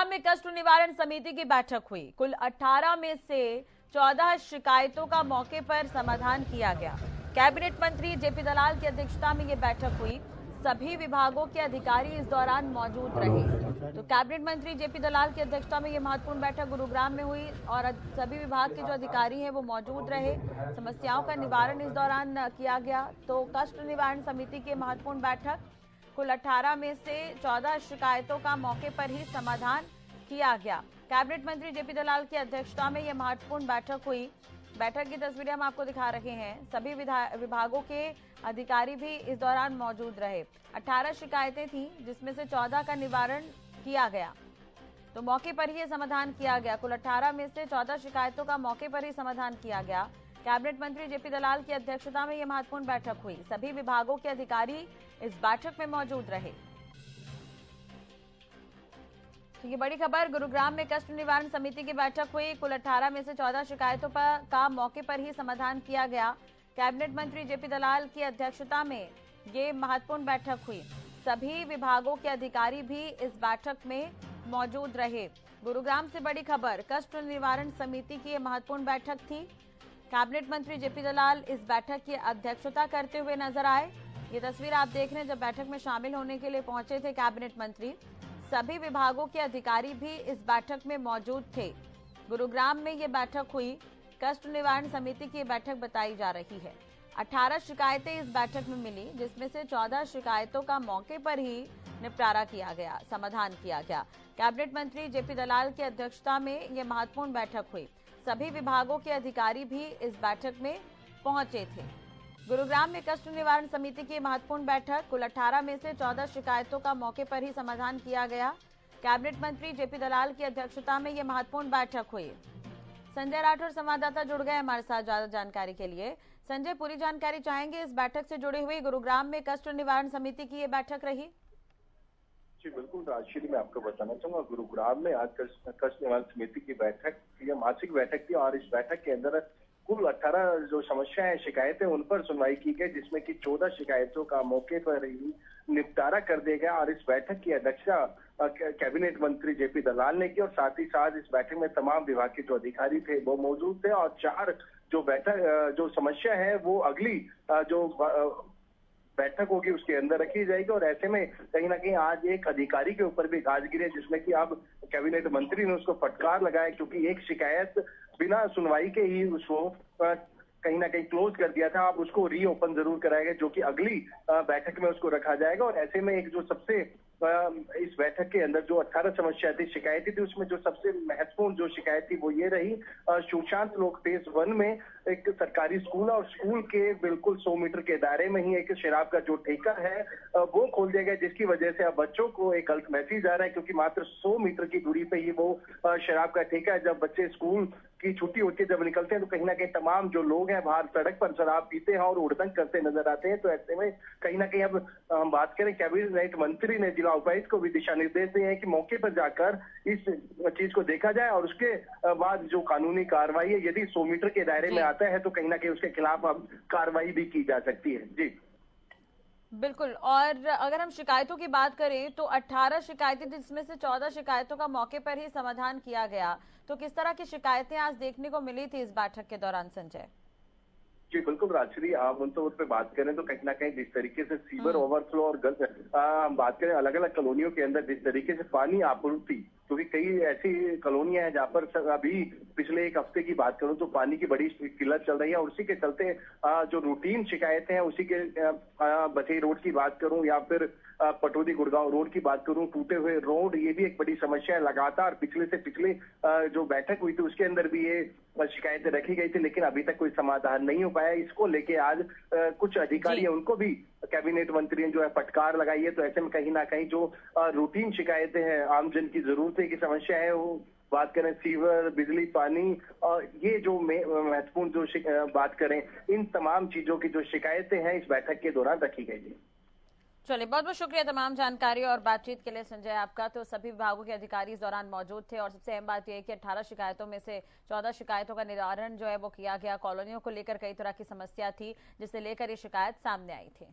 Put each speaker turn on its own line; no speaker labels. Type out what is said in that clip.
गुरुग्राम में कष्ट निवारण समिति की बैठक हुई। कुल 18 में से 14 शिकायतों का मौके पर समाधान किया गया। कैबिनेट मंत्री जेपी दलाल की अध्यक्षता में यह बैठक हुई। सभी विभागों के अधिकारी इस दौरान मौजूद रहे। तो कैबिनेट मंत्री जेपी दलाल की अध्यक्षता में यह महत्वपूर्ण बैठक गुरुग्राम में हुई और सभी विभाग के जो अधिकारी हैं वो मौजूद रहे। समस्याओं का निवारण इस दौरान किया गया। तो कष्ट निवारण समिति की महत्वपूर्ण बैठक, कुल 18 में से 14 शिकायतों का मौके पर ही समाधान किया गया। कैबिनेट मंत्री जेपी दलाल की अध्यक्षता में यह महत्वपूर्ण बैठक हुई। बैठक की तस्वीरें हम आपको दिखा रहे हैं। सभी विभागों के अधिकारी भी इस दौरान मौजूद रहे। 18 शिकायतें थी जिसमें से 14 का निवारण किया गया। तो मौके पर ही समाधान किया गया। कुल 18 में से 14 शिकायतों का मौके पर ही समाधान किया गया। कैबिनेट मंत्री जेपी दलाल की अध्यक्षता में यह महत्वपूर्ण बैठक हुई। सभी विभागों के अधिकारी इस बैठक में मौजूद रहे। तो ये बड़ी खबर, गुरुग्राम में कष्ट निवारण समिति की बैठक हुई। कुल 18 में से 14 शिकायतों का मौके पर ही समाधान किया गया। कैबिनेट मंत्री जेपी दलाल की अध्यक्षता में ये महत्वपूर्ण बैठक हुई। सभी विभागों के अधिकारी भी इस बैठक में मौजूद रहे। गुरुग्राम से बड़ी खबर, कष्ट निवारण समिति की यह महत्वपूर्ण बैठक थी। कैबिनेट मंत्री जेपी दलाल इस बैठक की अध्यक्षता करते हुए नजर आए। ये तस्वीर आप देख रहे हैं जब बैठक में शामिल होने के लिए पहुंचे थे कैबिनेट मंत्री। सभी विभागों के अधिकारी भी इस बैठक में मौजूद थे। गुरुग्राम में ये बैठक हुई। कष्ट निवारण समिति की बैठक बताई जा रही है। 18 शिकायतें इस बैठक में मिली जिसमें से 14 शिकायतों का मौके पर ही निपटारा किया गया, समाधान किया गया। कैबिनेट मंत्री जेपी दलाल की अध्यक्षता में यह महत्वपूर्ण बैठक हुई। सभी विभागों के अधिकारी भी इस बैठक में पहुंचे थे। गुरुग्राम में कष्ट निवारण समिति की महत्वपूर्ण बैठक, कुल 18 में से 14 शिकायतों का मौके पर ही समाधान किया गया। कैबिनेट मंत्री जेपी दलाल की अध्यक्षता में यह महत्वपूर्ण बैठक हुई। संजय राठौर संवाददाता जुड़ गए हमारे साथ ज्यादा जानकारी के लिए। संजय, पूरी जानकारी चाहेंगे इस बैठक से जुड़ी हुई। गुरुग्राम में कष्ट निवारण समिति की यह बैठक रही।
जी बिल्कुल राजश्री, मैं आपको बताना चाहूंगा गुरुग्राम में आज कष्ट निवारण समिति की बैठक, यह मासिक बैठक थी और इस बैठक के अंदर कुल 18 जो समस्याएं शिकायतें उन पर सुनवाई की गई, जिसमें कि 14 शिकायतों का मौके पर ही निपटारा कर दिया गया। और इस बैठक की अध्यक्षता कैबिनेट मंत्री जेपी दलाल ने की और साथ ही साथ इस बैठक में तमाम विभाग के जो अधिकारी थे वो मौजूद थे। और 4 जो समस्या है वो अगली जो बैठक होगी उसके अंदर रखी जाएगी। और ऐसे में कहीं ना कहीं आज एक अधिकारी के ऊपर भी गाज गिरे, जिसमें कि अब कैबिनेट मंत्री ने उसको फटकार लगाया, क्योंकि एक शिकायत बिना सुनवाई के ही उसको कहीं ना कहीं क्लोज कर दिया था। अब उसको रीओपन जरूर कराएगा, जो कि अगली बैठक में उसको रखा जाएगा। और ऐसे में एक जो सबसे इस बैठक के अंदर जो 18 समस्या थी, शिकायतें थी, उसमें जो सबसे महत्वपूर्ण जो शिकायत थी वो ये रही, सुशांत लोक फेज 1 में एक सरकारी स्कूल और स्कूल के बिल्कुल 100 मीटर के दायरे में ही एक शराब का जो ठेका है वो खोल दिया गया, जिसकी वजह से अब बच्चों को एक गलत मैसेज आ रहा है, क्योंकि मात्र 100 मीटर की दूरी पे ही वो शराब का ठेका है। जब बच्चे स्कूल की छुट्टी होती है, जब निकलते हैं, तो कहीं ना कहीं तमाम जो लोग हैं बाहर सड़क पर शराब पीते हैं और उड़दंग करते नजर आते हैं। तो ऐसे में कहीं ना कहीं अब हम बात करें, कैबिनेट मंत्री ने जिला उपायुक्त को भी दिशा निर्देश दिए हैं कि मौके पर जाकर इस चीज को देखा जाए और उसके बाद जो कानूनी कार्रवाई है, यदि 100 मीटर के दायरे में आता है तो कहीं ना कहीं उसके खिलाफ अब कार्रवाई भी की जा सकती है। जी
बिल्कुल। और अगर हम शिकायतों की बात करें तो 18 शिकायतें जिसमें से 14 शिकायतों का मौके पर ही समाधान किया गया। तो किस तरह की शिकायतें आज देखने को मिली थी इस बैठक के दौरान, संजय?
जी बिल्कुल राजश्री, आप उन तौर पे बात करें तो कहीं ना कहीं जिस तरीके से सीवर ओवरफ्लो और हम बात करें अलग अलग कॉलोनियों के अंदर जिस तरीके से पानी आपूर्ति, क्योंकि कई ऐसी कॉलोनियां हैं जहां पर अभी पिछले एक हफ्ते की बात करूं तो पानी की बड़ी किल्लत चल रही है। और उसी के चलते जो रूटीन शिकायतें हैं, उसी के बथई रोड की बात करूं या फिर पटौदी गुड़गांव रोड की बात करूं, टूटे हुए रोड, ये भी एक बड़ी समस्या है। लगातार पिछले से पिछले जो बैठक हुई थी उसके अंदर भी ये शिकायतें रखी गई थी, लेकिन अभी तक कोई समाधान नहीं हो पाया। इसको लेके आज कुछ अधिकारी हैं, उनको भी कैबिनेट मंत्री ने जो है फटकार लगाई है। तो ऐसे में कहीं ना कहीं जो रूटीन शिकायतें हैं, आमजन की जरूरतें की समस्या है, वो बात करें सीवर, बिजली, पानी, और ये जो महत्वपूर्ण जो बात करें, इन तमाम चीजों की जो शिकायतें हैं इस बैठक के दौरान रखी गई है।
चलिए, बहुत बहुत शुक्रिया तमाम जानकारी और बातचीत के लिए संजय आपका। तो सभी विभागों के अधिकारी इस दौरान मौजूद थे और सबसे अहम बात यह है कि 18 शिकायतों में से 14 शिकायतों का निवारण जो है वो किया गया। कॉलोनियों को लेकर कई तरह की समस्या थी जिसे लेकर ये शिकायत सामने आई थी।